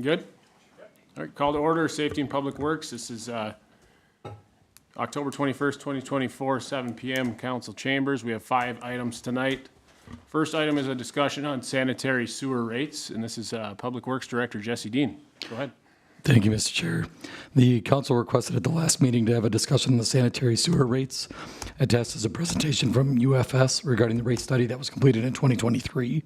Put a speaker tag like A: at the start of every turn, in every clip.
A: Good? All right, call to order, Safety and Public Works. This is October 21st, 2024, 7 p.m., council chambers. We have 5 items tonight. First item is a discussion on sanitary sewer rates, and this is Public Works Director Jesse Dean. Go ahead.
B: Thank you, Mr. Chair. The council requested at the last meeting to have a discussion on the sanitary sewer rates. Attached is a presentation from UFS regarding the rate study that was completed in 2023.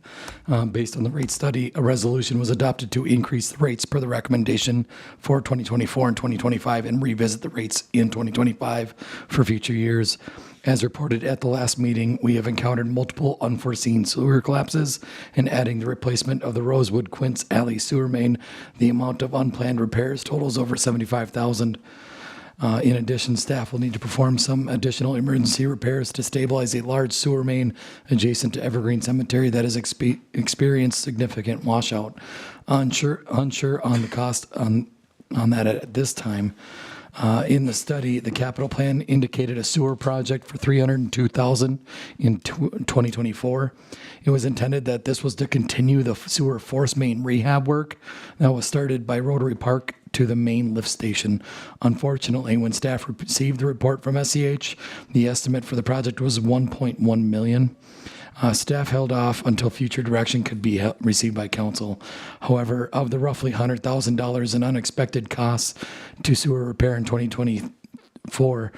B: Based on the rate study, a resolution was adopted to increase the rates per the recommendation for 2024 and 2025 and revisit the rates in 2025 for future years. As reported at the last meeting, we have encountered multiple unforeseen sewer collapses, and adding the replacement of the Rosewood Quince Alley sewer main, the amount of unplanned repairs totals over $75,000. In addition, staff will need to perform some additional emergency repairs to stabilize a large sewer main adjacent to Evergreen Cemetery that has experienced significant washout. Unsure on the cost on that at this time. In the study, the capital plan indicated a sewer project for $302,000 in 2024. It was intended that this was to continue the sewer force main rehab work that was started by Rotary Park to the main lift station. Unfortunately, when staff received the report from SEH, the estimate for the project was $1.1 million. Staff held off until future direction could be received by council. However, of the roughly $100,000 in unexpected costs to sewer repair in 2024,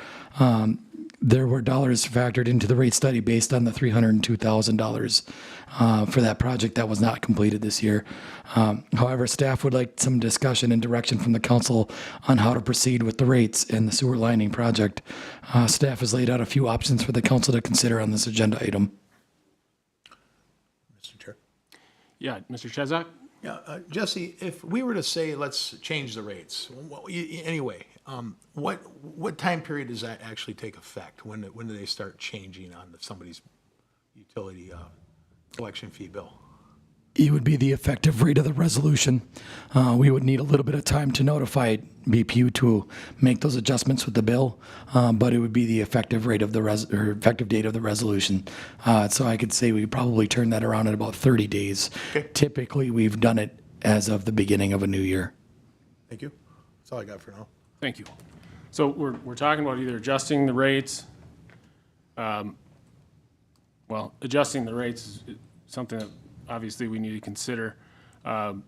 B: there were dollars factored into the rate study based on the $302,000 for that project that was not completed this year. However, staff would like some discussion and direction from the council on how to proceed with the rates and the sewer lining project. Staff has laid out a few options for the council to consider on this agenda item.
A: Yeah, Mr. Chezak?
C: Yeah, Jesse, if we were to say, let's change the rates, anyway, what time period does that actually take effect? When do they start changing on somebody's utility collection fee bill?
B: It would be the effective rate of the resolution. We would need a little bit of time to notify BPU to make those adjustments with the bill, but it would be the effective rate of the effective date of the resolution. So I could say we probably turn that around in about 30 days.
C: Okay.
B: Typically, we've done it as of the beginning of a new year.
C: Thank you. That's all I got for now.
A: Thank you. So we're talking about either adjusting the rates. Well, adjusting the rates is something that obviously we need to consider. And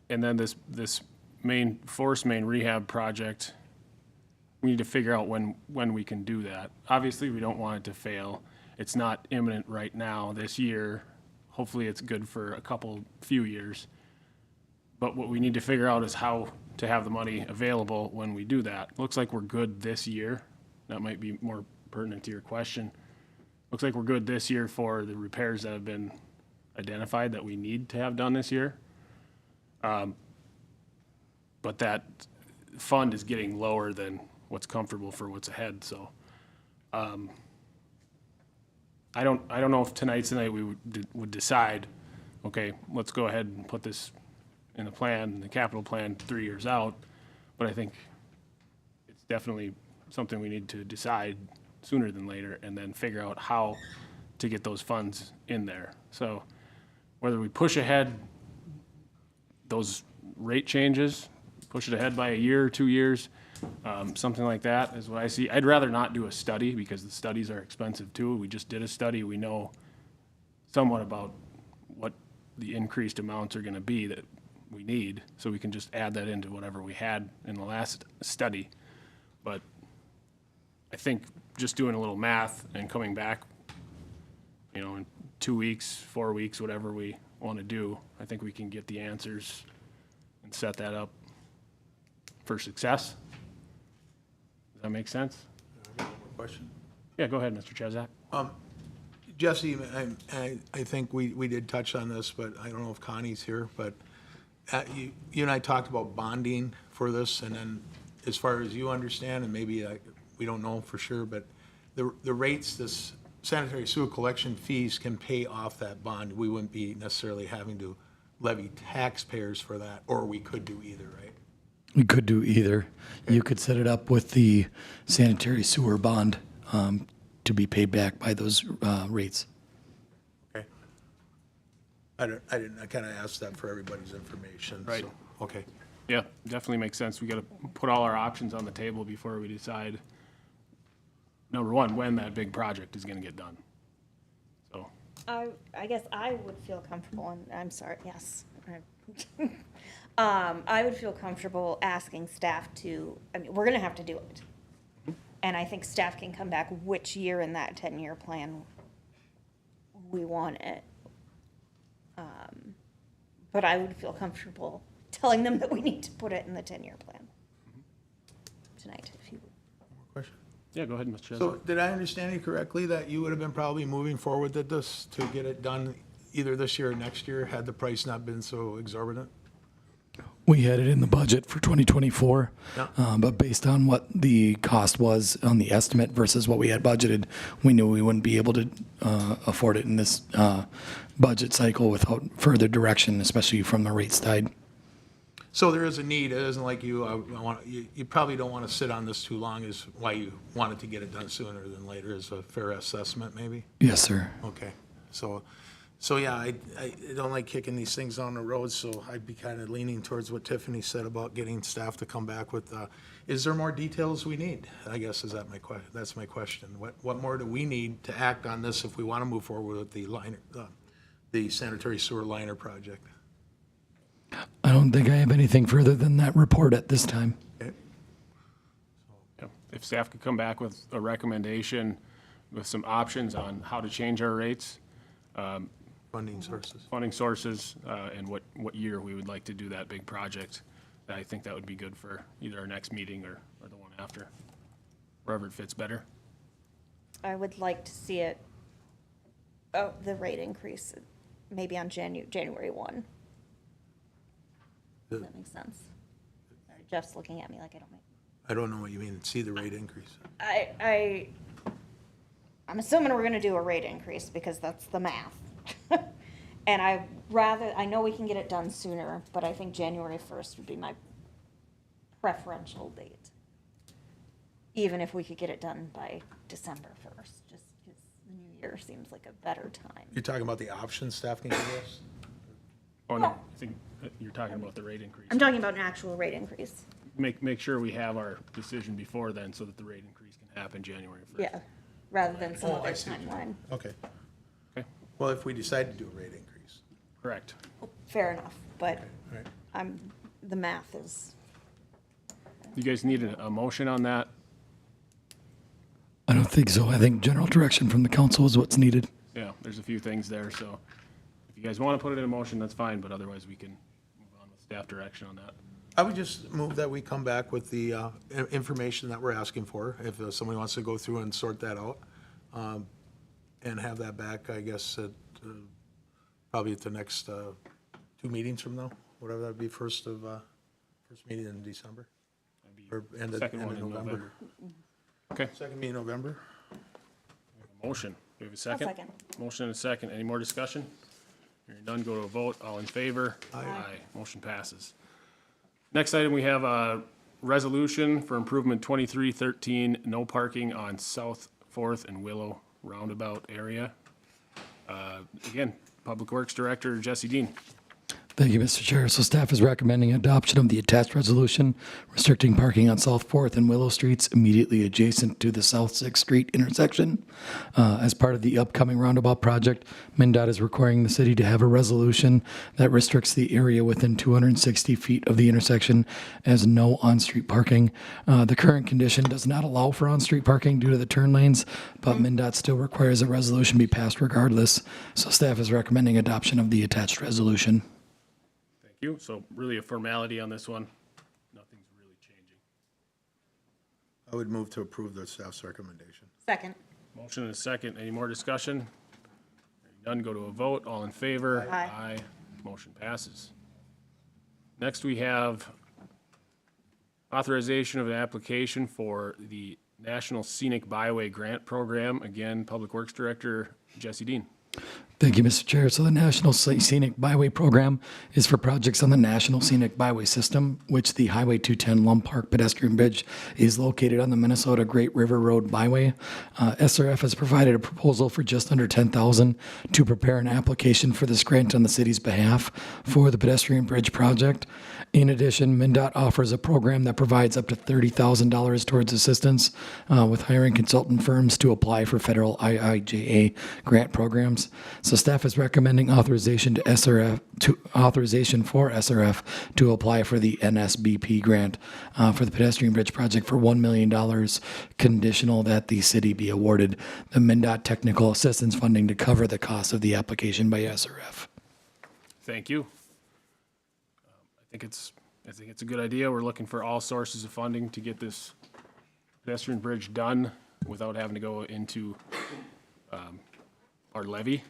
A: then this force main rehab project, we need to figure out when we can do that. Obviously, we don't want it to fail. It's not imminent right now this year. Hopefully it's good for a few years. But what we need to figure out is how to have the money available when we do that. Looks like we're good this year. That might be more pertinent to your question. Looks like we're good this year for the repairs that have been identified that we need to have done this year. But that fund is getting lower than what's comfortable for what's ahead. So I don't know if tonight's the night we would decide, okay, let's go ahead and put this in the plan, the capital plan 3 years out. But I think it's definitely something we need to decide sooner than later and then figure out how to get those funds in there. So whether we push ahead those rate changes, push it ahead by a year or 2 years, something like that is what I see. I'd rather not do a study because the studies are expensive too. We just did a study. We know somewhat about what the increased amounts are going to be that we need, so we can just add that into whatever we had in the last study. But I think just doing a little math and coming back, in 2 weeks, 4 weeks, whatever we want to do, I think we can get the answers and set that up for success. Does that make sense?
C: Question?
A: Yeah, go ahead, Mr. Chezak.
C: Jesse, I think we did touch on this, but I don't know if Connie's here, but you and I talked about bonding for this, and then as far as you understand, and maybe we don't know for sure, but the rates this sanitary sewer collection fees can pay off that bond. We wouldn't be necessarily having to levy taxpayers for that, or we could do either, right?
B: We could do either. Okay. You could set it up with the sanitary sewer bond to be paid back by those rates.
C: Okay. I kind of asked that for everybody's information.
A: Right.
C: So. okay.
A: Yeah, definitely makes sense. We got to put all our options on the table before we decide, number one, when that big project is going to get done. So,
D: I guess I would feel comfortable, and I'm sorry, yes. I would feel comfortable asking staff to, I mean, we're gonna have to do it. And I think staff can come back which year in that 10-year plan we want it. But I would feel comfortable telling them that we need to put it in the 10-year plan tonight, if you would.
C: Question?
A: yeah, go ahead, Mr. Chesney.
C: So did I understand you correctly that you would have been probably moving forward with this to get it done either this year or next year, had the price not been so exorbitant?
B: We had it in the budget for 2024,
C: Yeah.
B: but based on what the cost was on the estimate versus what we had budgeted, we knew we wouldn't be able to afford it in this budget cycle without further direction, especially from the rate side.
C: So there is a need, it isn't like you probably don't want to sit on this too long, is why you wanted to get it done sooner than later, is a fair assessment, maybe?
B: Yes, sir.
C: Okay, so yeah, I don't like kicking these things down the road, so I'd be kind of leaning towards what Tiffany said about getting staff to come back with, is there more details we need? I guess is that that's my question. What more do we need to act on this if we want to move forward with the liner, the sanitary sewer liner project?
B: I don't think I have anything further than that report at this time.
C: Okay.
A: Yeah. If staff could come back with a recommendation with some options on how to change our rates,
C: Funding sources.
A: funding sources, and what year we would like to do that big project, I think that would be good for either our next meeting or the one after, wherever it fits better.
D: I would like to see it, the rate increase, maybe on January 1. Does that make sense? Sorry, Jeff's looking at me like I don't make.
C: I don't know what you mean, see the rate increase.
D: I'm assuming we're gonna do a rate increase because that's the math. And I know we can get it done sooner, but I think January 1st would be my preferential date. Even if we could get it done by December 1st, just because the new year seems like a better time.
C: You're talking about the options staff can give us?
A: Oh, no, I think you're talking about the rate increase.
D: I'm talking about an actual rate increase.
A: Make sure we have our decision before then so that the rate increase can happen January 1st.
D: Yeah, rather than some
C: Oh,
D: other
C: I see what you
D: timeline.
C: Okay.
A: Okay,
C: Well, if we decide to do a rate increase.
A: correct.
D: Fair enough, but
C: All right.
D: the math is,
A: You guys need a motion on that?
B: I don't think so. I think general direction from the council is what's needed.
A: Yeah, there's a few things there, so if you guys want to put it in a motion, that's fine, but otherwise we can move on with staff direction on that.
C: I would just move that we come back with the information that we're asking for, if somebody wants to go through and sort that out, and have that back, I guess, at, probably at the next 2 meetings from now, whatever that'd be, first meeting in December, or end of
A: Second one in
C: November.
A: Okay,
C: Second meeting in November?
A: motion. Do we have a second?
D: second.
A: Motion and a second. Any more discussion? Hearing none, go to a vote. All in favor? Aye. Motion passes. Next item, we have a resolution for improvement 2313, no parking on South Fourth and Willow roundabout area. Again, Public Works Director Jesse Dean.
B: Thank you, Mr. Chair. So staff is recommending adoption of the attached resolution restricting parking on South Fourth and Willow Streets immediately adjacent to the South Sixth Street intersection. As part of the upcoming roundabout project, MnDOT is requiring the city to have a resolution that restricts the area within 260 feet of the intersection as no on-street parking. The current condition does not allow for on-street parking due to the turn lanes, but MnDOT still requires a resolution be passed regardless. So staff is recommending adoption of the attached resolution.
A: Thank you. So really a formality on this one. Nothing's really changing.
C: I would move to approve the staff's recommendation.
D: second.
A: Motion and a second. Any more discussion? Hearing none, go to a vote. All in favor?
D: Aye.
A: Motion passes. Next, we have authorization of an application for the National Scenic Byway Grant Program. Again, Public Works Director Jesse Dean.
B: Thank you, Mr. Chair. So the National Scenic Byway Program is for projects on the National Scenic Byway System, which the Highway 210 Lum Park Pedestrian Bridge is located on the Minnesota Great River Road Byway. SRF has provided a proposal for just under $10,000 to prepare an application for this grant on the city's behalf for the pedestrian bridge project. In addition, MnDOT offers a program that provides up to $30,000 towards assistance with hiring consultant firms to apply for federal IIJA grant programs. So staff is recommending authorization for SRF to apply for the NSBP grant for the pedestrian bridge project for $1 million, conditional that the city be awarded the MnDOT technical assistance funding to cover the cost of the application by SRF.
A: Thank you. I think it's a good idea. We're looking for all sources of funding to get this pedestrian bridge done without having to go into our levy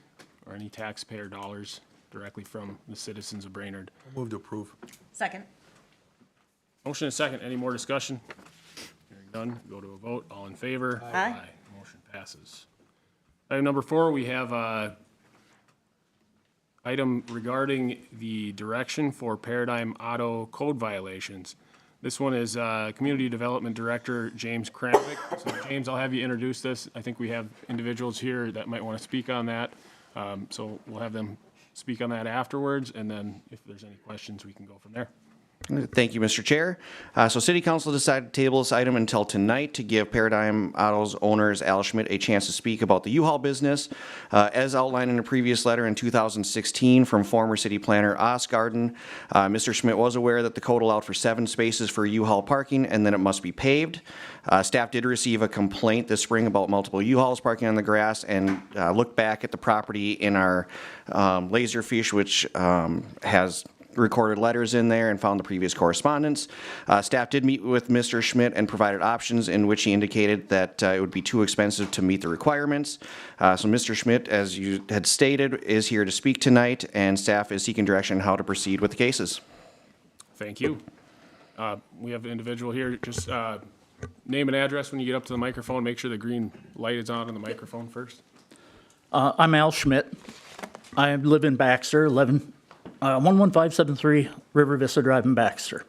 A: or any taxpayer dollars directly from the citizens of Brainerd.
C: Move to approve.
D: Second.
A: Motion and second. Any more discussion? Hearing none, go to a vote. All in favor?
D: Aye.
A: Motion passes. Item number 4, we have item regarding the direction for Paradigm Auto code violations. This one is Community Development Director James Kramvik. So James, I'll have you introduce this. I think we have individuals here that might want to speak on that. So we'll have them speak on that afterwards, and then if there's any questions, we can go from there.
E: Thank you, Mr. Chair. So City Council decided to table this item until tonight to give Paradigm Auto's owners, Al Schmidt, a chance to speak about the U-Haul business. As outlined in a previous letter in 2016 from former city planner Osgarden, Mr. Schmidt was aware that the code allowed for 7 spaces for U-Haul parking and then it must be paved. Staff did receive a complaint this spring about multiple U-Hauls parking on the grass and looked back at the property in our Laserfish, which has recorded letters in there and found the previous correspondence. Staff did meet with Mr. Schmidt and provided options in which he indicated that it would be too expensive to meet the requirements. So Mr. Schmidt, as you had stated, is here to speak tonight, and staff is seeking direction on how to proceed with the cases.
A: Thank you. We have an individual here. Just name and address when you get up to the microphone. Make sure the green light is on the microphone first.
F: I'm Al Schmidt. I live in Baxter, 11573 River Vista Drive in Baxter.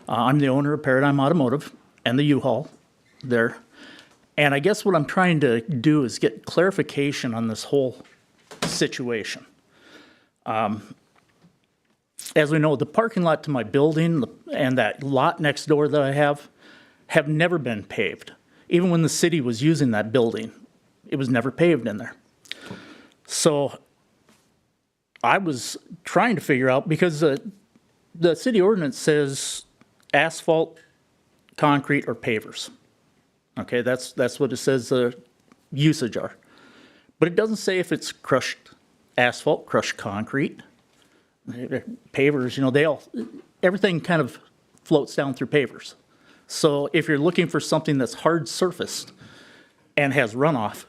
F: I'm the owner of Paradigm Automotive and the U-Haul there. And I guess what I'm trying to do is get clarification on this whole situation. As we know, the parking lot to my building and that lot next door that I have never been paved. Even when the city was using that building, it was never paved in there. So I was trying to figure out, because the city ordinance says asphalt, concrete, or pavers. Okay, that's what it says the usage are. But it doesn't say if it's crushed asphalt, crushed concrete, pavers, everything kind of floats down through pavers. So if you're looking for something that's hard surfaced and has runoff,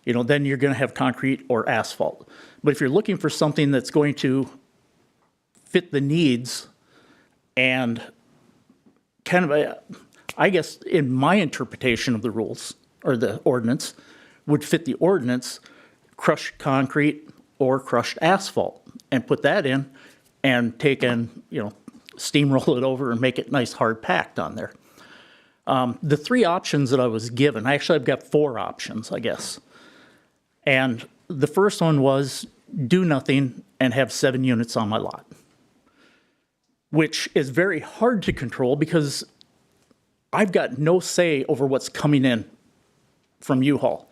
F: then you're going to have concrete or asphalt. But if you're looking for something that's going to fit the needs and kind of, I guess, in my interpretation of the rules or the ordinance, would fit the ordinance, crushed concrete or crushed asphalt, and put that in and take and, steamroll it over and make it nice hard packed on there. The 3 options that I was given, I've got 4 options, I guess. And the first one was do nothing and have 7 units on my lot, which is very hard to control because I've got no say over what's coming in from U-Haul.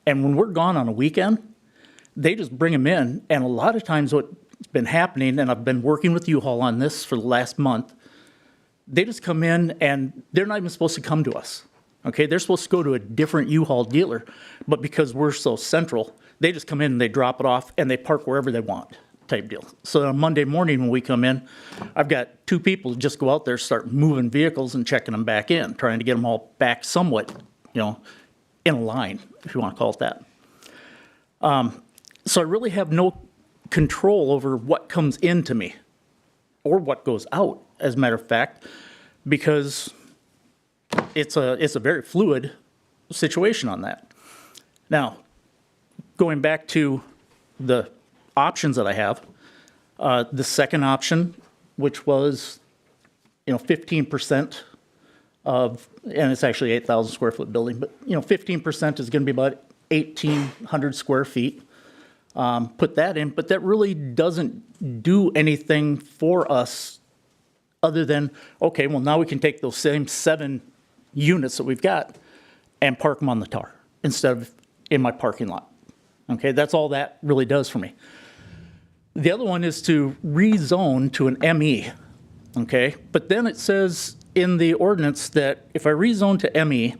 F: And when we're gone on a weekend, they just bring them in. And a lot of times what's been happening, and I've been working with U-Haul on this for the last month, they just come in and they're not even supposed to come to us. Okay, they're supposed to go to a different U-Haul dealer, but because we're so central, they just come in and they drop it off and they park wherever they want, type deal. So on Monday morning when we come in, I've got 2 people who just go out there, start moving vehicles and checking them back in, trying to get them all back somewhat, in a line, if you want to call it that. So I really have no control over what comes into me or what goes out, as a matter of fact, because it's a very fluid situation on that. Now, going back to the options that I have. The second option, which was, 15% of, and it's actually 8,000 square foot building, but, 15% is gonna be about 1,800 square feet. Put that in, but that really doesn't do anything for us other than, okay, well, now we can take those same 7 units that we've got and park them on the tar instead of in my parking lot. Okay, that's all that really does for me. The other one is to rezone to an ME, okay? But then it says in the ordinance that if I rezone to ME,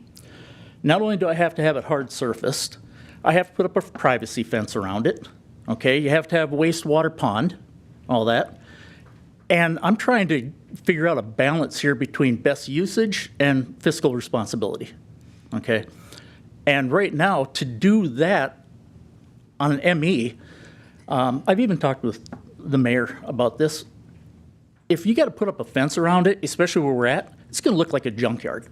F: not only do I have to have it hard surfaced, I have to put up a privacy fence around it, okay? You have to have a wastewater pond, all that. And I'm trying to figure out a balance here between best usage and fiscal responsibility, okay? And right now, to do that on an ME, I've even talked with the mayor about this. If you got to put up a fence around it, especially where we're at, it's going to look like a junkyard.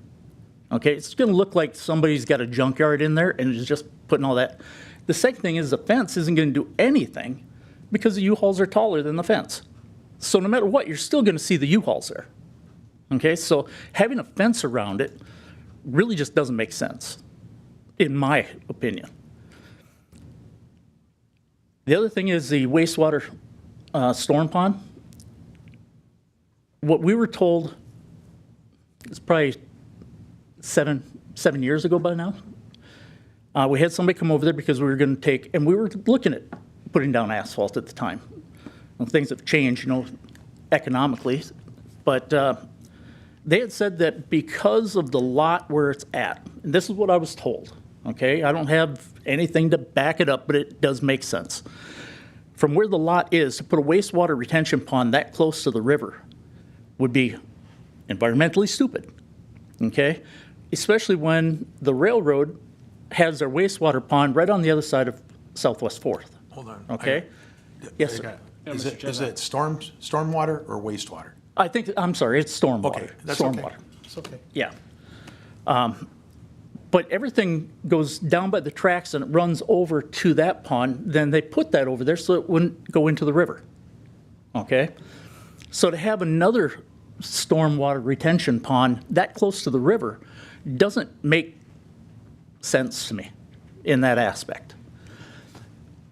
F: Okay, it's going to look like somebody's got a junkyard in there and is just putting all that. The second thing is the fence isn't going to do anything because the U-Hauls are taller than the fence. So no matter what, you're still going to see the U-Hauls there. Okay, so having a fence around it really just doesn't make sense, in my opinion. The other thing is the wastewater storm pond. What we were told is probably seven years ago by now. We had somebody come over there because we were going to take, and we were looking at putting down asphalt at the time. Well, things have changed, economically, but they had said that because of the lot where it's at, and this is what I was told, okay? I don't have anything to back it up, but it does make sense. From where the lot is, to put a wastewater retention pond that close to the river would be environmentally stupid, okay? Especially when the railroad has their wastewater pond right on the other side of Southwest 4th.
C: Hold on.
F: Okay? Yes, sir.
C: Is it stormwater or wastewater?
F: I'm sorry, it's stormwater.
C: Okay, that's okay.
F: Stormwater.
C: It's okay.
F: Yeah. But everything goes down by the tracks and it runs over to that pond, then they put that over there so it wouldn't go into the river. Okay? So to have another stormwater retention pond that close to the river doesn't make sense to me in that aspect.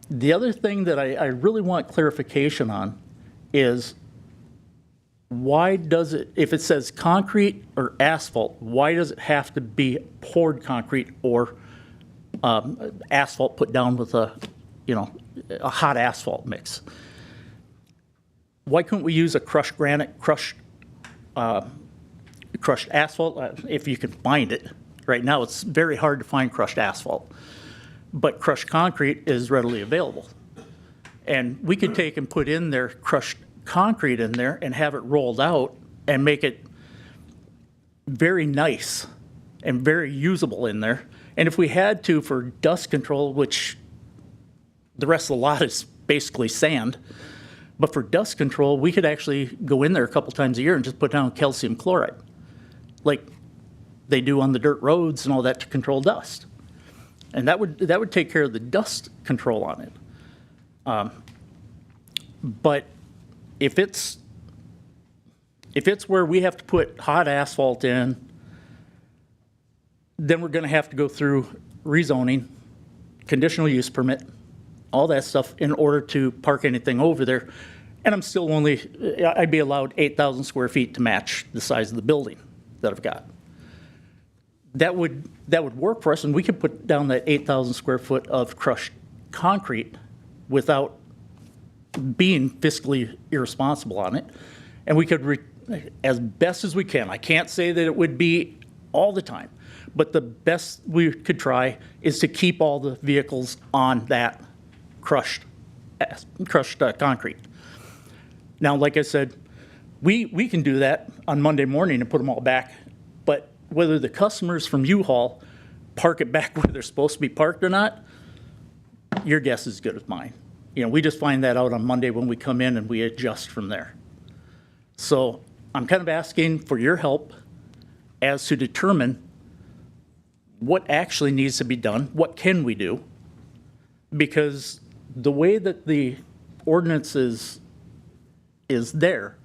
F: The other thing that I really want clarification on is why does it, if it says concrete or asphalt, why does it have to be poured concrete or asphalt put down with a hot asphalt mix? Why couldn't we use a crushed granite, crushed asphalt, if you can find it? Right now, it's very hard to find crushed asphalt, but crushed concrete is readily available. And we could take and put in there crushed concrete in there and have it rolled out and make it very nice and very usable in there. And if we had to for dust control, which the rest of the lot is basically sand, but for dust control, we could actually go in there a couple times a year and just put down calcium chloride, like they do on the dirt roads and all that to control dust. And that would take care of the dust control on it. But if it's where we have to put hot asphalt in, then we're going to have to go through rezoning, conditional use permit, all that stuff in order to park anything over there. And I'm still I'd be allowed 8,000 square feet to match the size of the building that I've got. That would work for us, and we could put down that 8,000 square foot of crushed concrete without being fiscally irresponsible on it. And we could, as best as we can, I can't say that it would be all the time, but the best we could try is to keep all the vehicles on that crushed concrete. Now, like I said, we can do that on Monday morning and put them all back, but whether the customers from U-Haul park it back where they're supposed to be parked or not, your guess is as good as mine. We just find that out on Monday when we come in and we adjust from there. So I'm kind of asking for your help as to determine what actually needs to be done, what can we do, because the way that the ordinance is there,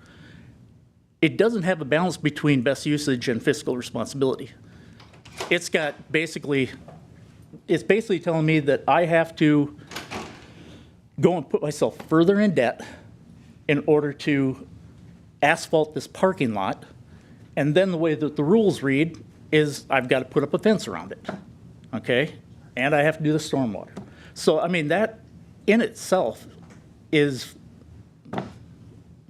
F: it doesn't have a balance between best usage and fiscal responsibility. It's basically telling me that I have to go and put myself further in debt in order to asphalt this parking lot. And then the way that the rules read is I've got to put up a fence around it, okay? And I have to do the stormwater. So, I mean, that in itself is,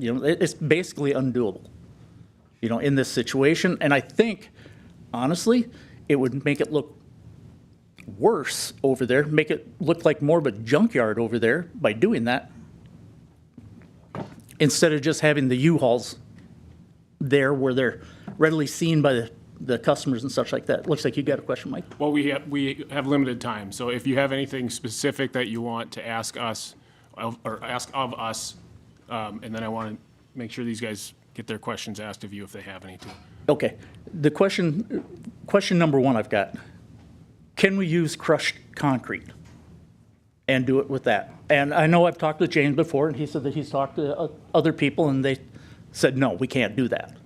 F: it's basically undoable, in this situation. And I think, honestly, it would make it look worse over there, make it look like more of a junkyard over there by doing that, instead of just having the U-Hauls there where they're readily seen by the customers and such like that. Looks like you got a question, Mike.
A: Well, we have limited time, so if you have anything specific that you want to ask us, or ask of us, and then I want to make sure these guys get their questions asked of you if they have any too.
F: Okay, the question number one I've got, can we use crushed concrete and do it with that? And I know I've talked to James before, and he said that he's talked to other people, and they said, no, we can't do that.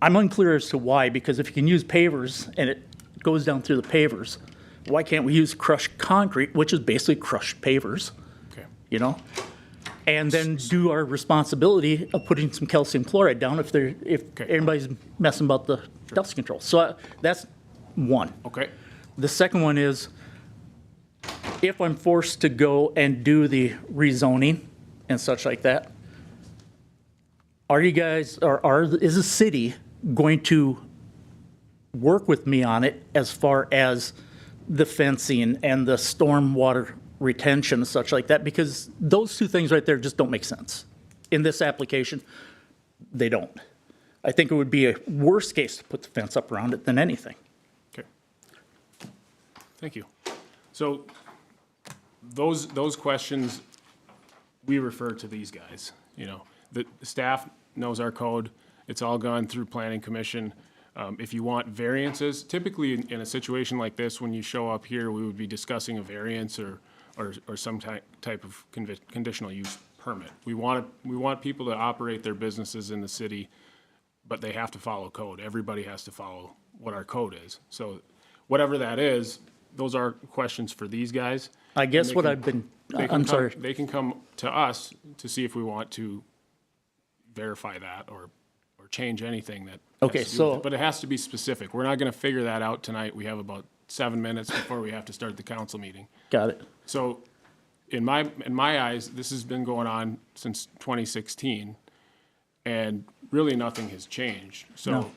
F: I'm unclear as to why, because if you can use pavers and it goes down through the pavers, why can't we use crushed concrete, which is basically crushed pavers,
A: Okay.
F: And then do our responsibility of putting some calcium chloride down if anybody's messing about the dust control. So that's one.
A: Okay.
F: The second one is, if I'm forced to go and do the rezoning and such like that, are you guys, is the city going to work with me on it as far as the fencing and the stormwater retention and such like that? Because those two things right there just don't make sense. In this application, they don't. I think it would be a worse case to put the fence up around it than anything.
A: Okay. Thank you. So those questions, we refer to these guys, The staff knows our code. It's all gone through planning commission. If you want variances, typically in a situation like this, when you show up here, we would be discussing a variance or some type of conditional use permit. We want people to operate their businesses in the city, but they have to follow code. Everybody has to follow what our code is. So whatever that is, those are questions for these guys.
F: I guess what I've been, I'm sorry.
A: They can come to us to see if we want to verify that or change anything that.
F: Okay,
A: has to do with
F: so-
A: it. But it has to be specific. We're not gonna figure that out tonight. We have about 7 minutes before we have to start the council meeting.
F: Got it.
A: So in my eyes, this has been going on since 2016, and really nothing has changed. So
F: No.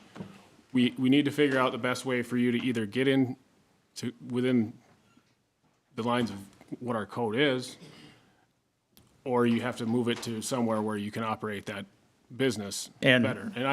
A: we need to figure out the best way for you to either get in to within the lines of what our code is, or you have to move it to somewhere where you can operate that business
F: And-
A: better. And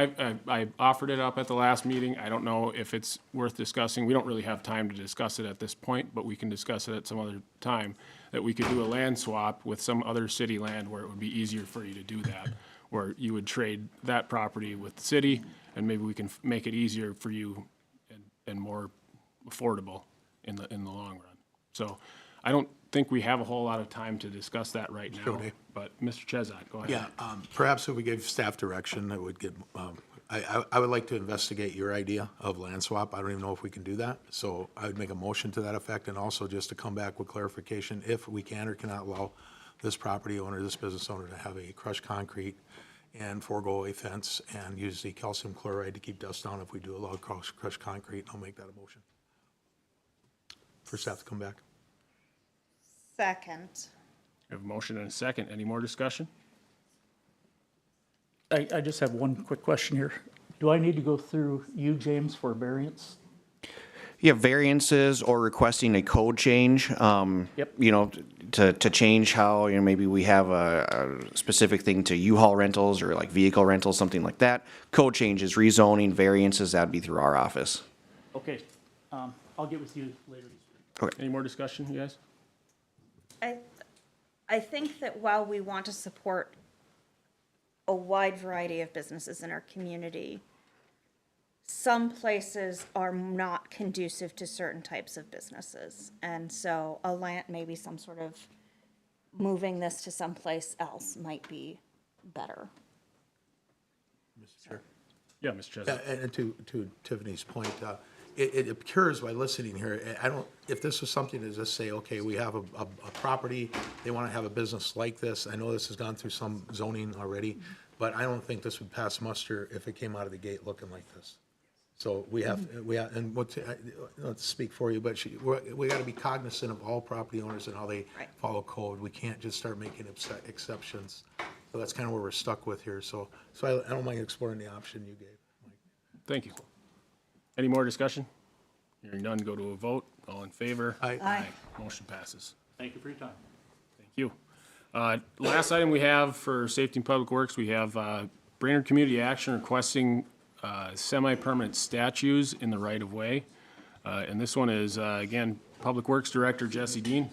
A: I offered it up at the last meeting. I don't know if it's worth discussing. We don't really have time to discuss it at this point, but we can discuss it at some other time, that we could do a land swap with some other city land where it would be easier for you to do that, where you would trade that property with the city, and maybe we can make it easier for you and more affordable in the long run. So I don't think we have a whole lot of time to discuss that right now,
C: Dave.
A: but Mr. Chezak, go ahead.
C: Yeah, perhaps if we gave staff direction, it would get, I would like to investigate your idea of land swap. I don't even know if we can do that. So I would make a motion to that effect, and also just to come back with clarification if we can or cannot allow this property owner, this business owner to have a crushed concrete and forego a fence and use the calcium chloride to keep dust down if we do allow crushed concrete. I'll make that a motion for staff to come back.
D: Second.
A: We have a motion and a second. Any more discussion?
F: I just have one quick question here. Do I need to go through you, James, for a variance?
E: You have variances or requesting a code change.
F: Yep.
E: To change how, maybe we have a specific thing to U-Haul rentals or like vehicle rentals, something like that. Code changes, rezoning, variances, that'd be through our office.
F: Okay, I'll get with you later this week.
A: Any more discussion, you guys?
D: I think that while we want to support a wide variety of businesses in our community, some places are not conducive to certain types of businesses. And so maybe some sort of moving this to someplace else might be better.
C: Mr. Chair.
A: Yeah, Mr. Chesney.
C: And to Tiffany's point, it appears by listening here, I don't, if this was something to just say, okay, we have a property, they want to have a business like this, I know this has gone through some zoning already, but I don't think this would pass muster if it came out of the gate looking like this. So we have, and what, not to speak for you, but we got to be cognizant of all property owners and how they
D: Right.
C: follow code. We can't just start making exceptions. So that's kind of where we're stuck with here. So I don't mind exploring the option you gave.
A: Thank you. Any more discussion? Hearing none, go to a vote. All in favor?
C: Aye.
A: Motion passes.
F: Thank you for your time.
A: Thank you. Last item we have for Safety and Public Works, we have Brainerd Community Action requesting semi-permanent statues in the right-of-way. And this one is, again, Public Works Director Jesse Dean.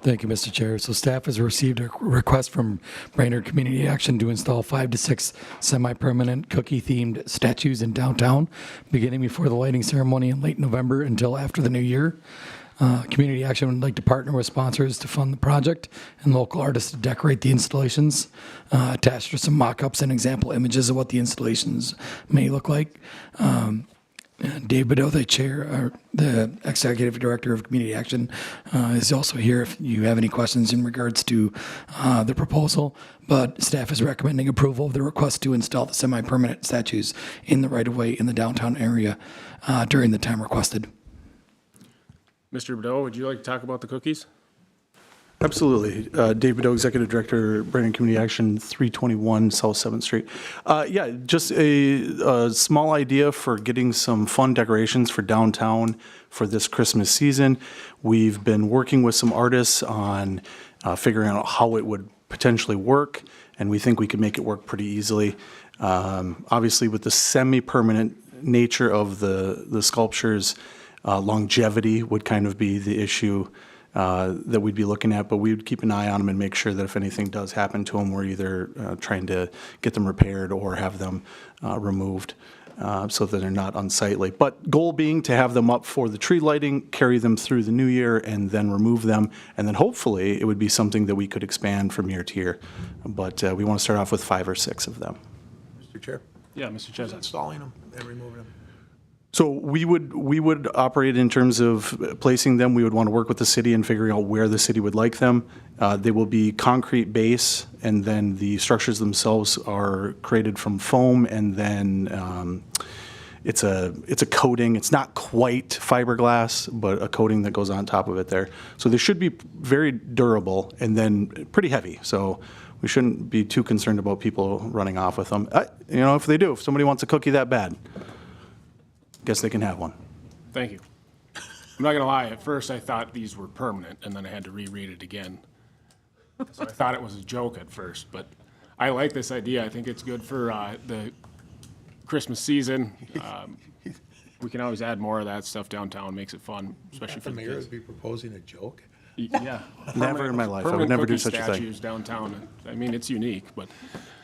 B: Thank you, Mr. Chair. So staff has received a request from Brainerd Community Action to install 5 to 6 semi-permanent cookie-themed statues in downtown, beginning before the lighting ceremony in late November until after the new year. Community Action would like to partner with sponsors to fund the project and local artists to decorate the installations. Attached are some mock-ups and example images of what the installations may look like. Dave Bedeau, the executive director of Community Action, is also here if you have any questions in regards to the proposal. But staff is recommending approval of the request to install the semi-permanent statues in the right-of-way in the downtown area during the time requested.
A: Mr. Bedeau, would you like to talk about the cookies?
G: Absolutely. Dave Bedeau, Executive Director, Brainerd Community Action, 321 South 7th Street. Yeah, just a small idea for getting some fun decorations for downtown for this Christmas season. We've been working with some artists on figuring out how it would potentially work, and we think we could make it work pretty easily. Obviously, with the semi-permanent nature of the sculptures, longevity would kind of be the issue that we'd be looking at, but we would keep an eye on them and make sure that if anything does happen to them, we're either trying to get them repaired or have them removed so that they're not unsightly. But goal being to have them up for the tree lighting, carry them through the new year, and then remove them. And then hopefully it would be something that we could expand from year to year. But we want to start off with 5 or 6 of them.
C: Mr. Chair,
A: Yeah, Mr.
C: who's
A: Chesney.
C: installing them and removing them?
G: So we would operate in terms of placing them. We would want to work with the city and figuring out where the city would like them. They will be concrete base, and then the structures themselves are created from foam, and then it's a coating. It's not quite fiberglass, but a coating that goes on top of it there. So they should be very durable and then pretty heavy. So we shouldn't be too concerned about people running off with them. If they do, if somebody wants a cookie that bad, guess they can have one.
A: Thank you. I'm not gonna lie, at first I thought these were permanent, and then I had to reread it again. So I thought it was a joke at first, but I like this idea. I think it's good for the Christmas season. We can always add more of that stuff downtown, makes it fun, especially for
C: The
A: the
C: mayor
A: kids.
C: would be proposing a joke?
A: Yeah.
G: Never in my life. I would
A: Permanent
G: never do
A: cookie
G: such a thing.
A: Statues downtown. I mean, it's unique, but,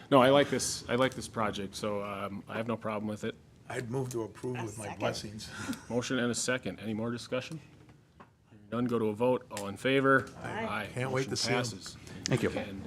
A: no, I like this project, so I have no problem with it.
C: I'd move to approve with my
D: second.
C: blessings.
A: Motion and a second. Any more discussion? Hearing none, go to a vote. All in favor?
D: Aye.
C: Can't wait
A: Motion
C: to see 'em.
A: passes.
G: Thank you.
A: And